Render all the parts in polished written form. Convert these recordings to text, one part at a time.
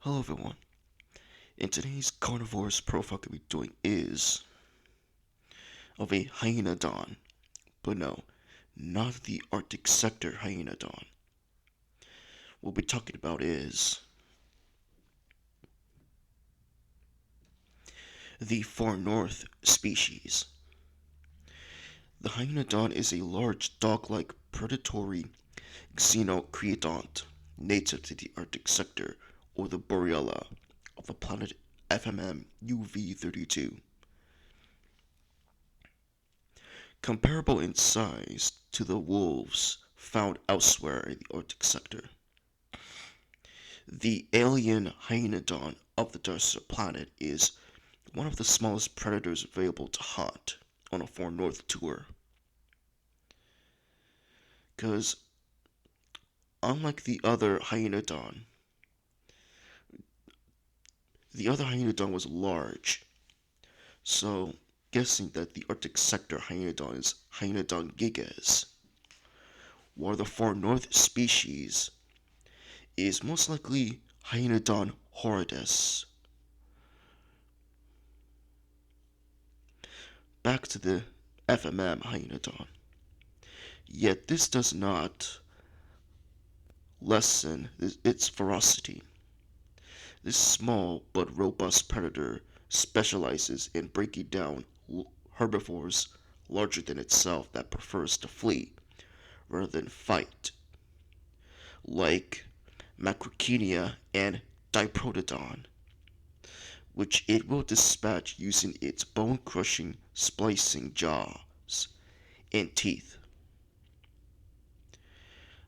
Hello everyone. In today's Carnivores profile that we're doing is of a Hyaenodon, but no, not the Arctic sector Hyaenodon. What we're talking about is the far north species. The Hyaenodon is a large dog-like predatory xenocreodont native to the Arctic sector or the Borealia of the planet FMM UV32. Comparable in size to the wolves found elsewhere in the Arctic sector. The alien Hyaenodon of the desert planet is one of the smallest predators available to hunt on a far north tour. Because unlike the other Hyaenodon was large, so guessing that the Arctic sector Hyaenodon is Hyaenodon gigas, while the far north species is most likely Hyaenodon horridus. Back to the FMM Hyaenodon. Yet this does not lessen its ferocity. This small but robust predator specializes in breaking down herbivores larger than itself that prefers to flee rather than fight, like Macrocenia and Diprotodon, which it will dispatch using its bone-crushing, splicing jaws and teeth.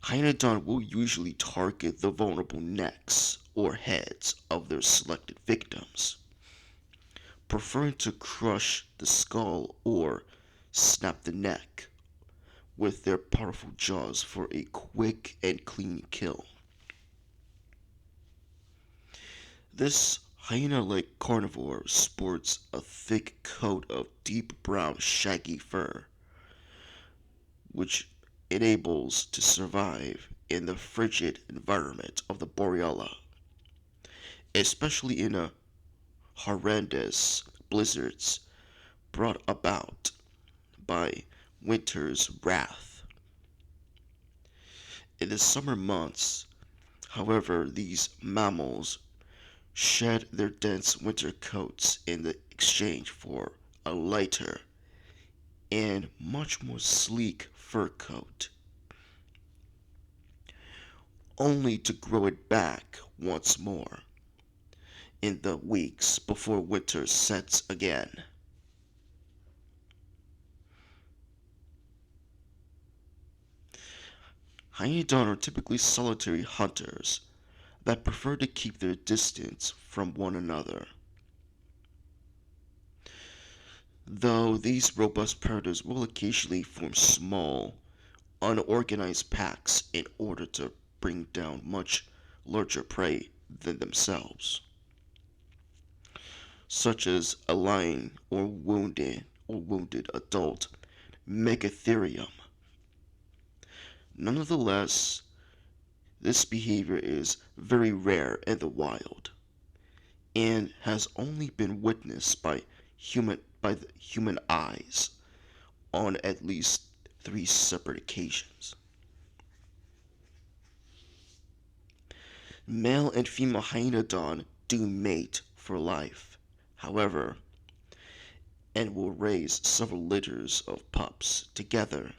Hyaenodon will usually target the vulnerable necks or heads of their selected victims, preferring to crush the skull or snap the neck with their powerful jaws for a quick and clean kill. This hyena-like carnivore sports a thick coat of deep brown shaggy fur, which enables to survive in the frigid environment of the Borealia, especially in a horrendous blizzards brought about by winter's wrath. In the summer months, however, these mammals shed their dense winter coats in the exchange for a lighter and much more sleek fur coat, only to grow it back once more in the weeks before winter sets again. Hyaenodon are typically solitary hunters that prefer to keep their distance from one another. Though these robust predators will occasionally form small, unorganized packs in order to bring down much larger prey than themselves, such as a lion or wounded adult Megatherium. Nonetheless, this behavior is very rare in the wild and has only been witnessed by the human eyes on at least 3 separate occasions. Male and female Hyaenodon do mate for life, however, and will raise several litters of pups together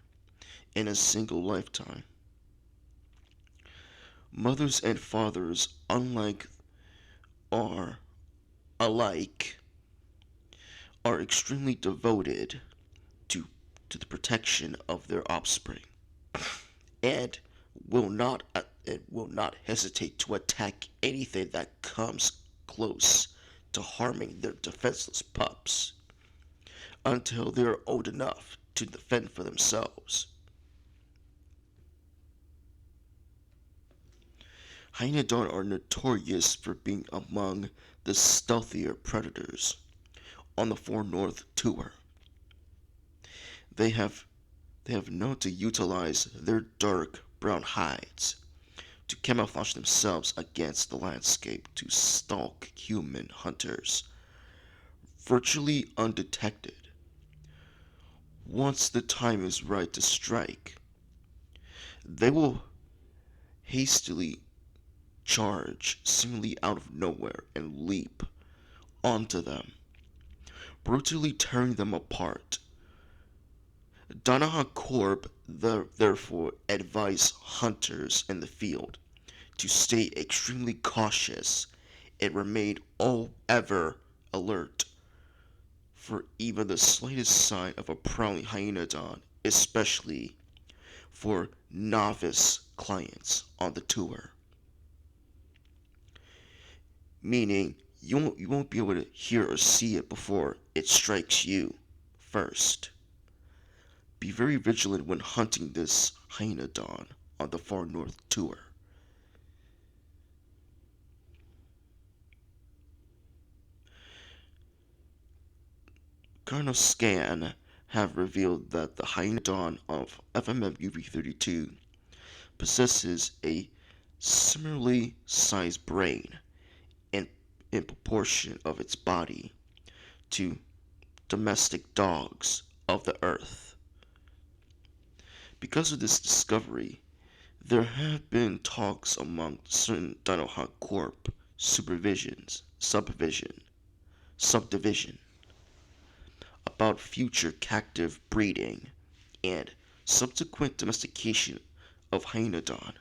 in a single lifetime. Mothers and fathers are alike are extremely devoted to the protection of their offspring and will not hesitate to attack anything that comes close to harming their defenseless pups until they are old enough to defend for themselves. Hyaenodon are notorious for being among the stealthier predators on the far north tour. They have they have known to utilize their dark brown hides to camouflage themselves against the landscape to stalk human hunters, virtually undetected. Once the time is right to strike, they will hastily charge seemingly out of nowhere and leap onto them, brutally tearing them apart. Danaha Corp therefore advise hunters in the field to stay extremely cautious and remain all ever alert for even the slightest sign of a prowling Hyaenodon, especially for novice clients on the tour. Meaning, you won't be able to hear or see it before it strikes you first. Be very vigilant when hunting this Hyaenodon on the far north tour. Carnoscan have revealed that the Hyaenodon of FMM UV32 possesses a similarly sized brain in, in proportion of its body to domestic dogs of the earth. Because of this discovery, there have been talks among certain Dinohawk Corp subdivision about future captive breeding and subsequent domestication of Hyaenodon.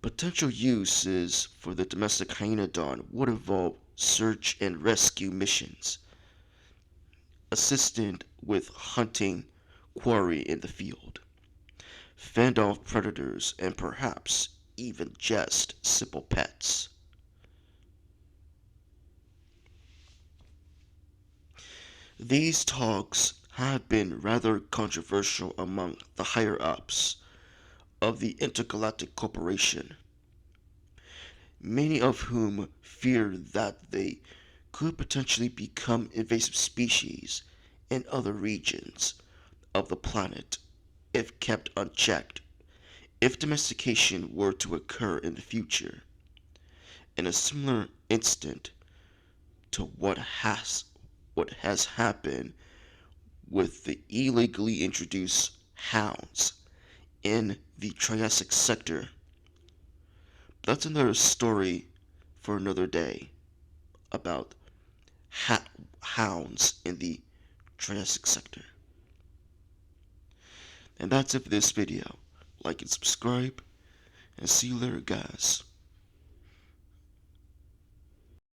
Potential uses for the domestic Hyaenodon would involve search and rescue missions, assisted with hunting quarry in the field, fend off predators, and perhaps even just simple pets. These talks have been rather controversial among the higher ups of the Intergalactic Corporation, many of whom fear that they could potentially become invasive species in other regions of the planet if kept unchecked. If domestication were to occur in the future, in a similar instant to what has happened with the illegally introduced hounds in the Triassic sector. That's another story for another day about hounds in the Triassic sector. And that's it for this video. Like and subscribe, and see you later, guys.